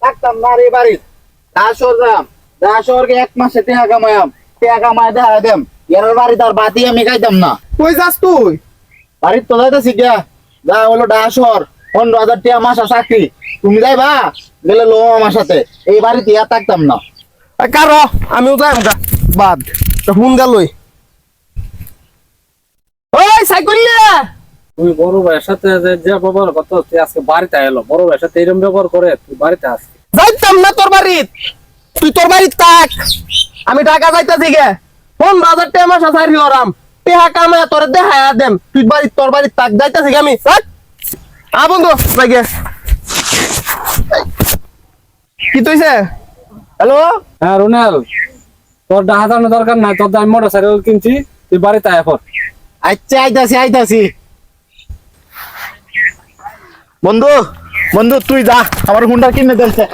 থাকতাম না রে বাড়ি দাসর যাম দাসরকে 1 মাসে টাকা কামায় দেখা দেম এর বাড়ি তার বাতি আমি খাইতাম না। কই যাস তুই? বাড়ির তো যাইতেছি গিয়া যা হলো দাসর 15,000 টাকা মাসা চাকরি তুমি যাইবা গেলে লো আমার সাথে এই বাড়িতে আর থাকতাম না। কারো আমিও যাই আমগা বাদ হুন গালই। ওই সাইকেল নিয়ে তুই বড় ভাইয়ের সাথে যে ব্যবহার করতো তুই আজকে বাড়িতে এলো, বড় ভাইয়ের সাথে এরকম ব্যবহার করে তুই বাড়িতে আসছিস। যাইতাম না তোর বাড়িত, তুই তোর বাড়িত থাক, আমি ঢাকা যাইতাছি গে 15,000 টাকা মাসা চাকরি করাম টেহা কামায় তোর দেখায়া দেম তুই বাড়িত তোর বাড়িত থাক যাইতাছি গে আমি থাক। বন্ধু লাগে কি তুইছে? হ্যালো হ্যাঁ রুনেল, তোর ডাহা জানার দরকার নাই, তোর দামি মোটর সাইকেল কিনছি, তুই বাড়িতে আয় পর। আচ্ছা আইতাছি বন্ধু তুই যা আমার হুন্ডা কিনে দিয়েছে।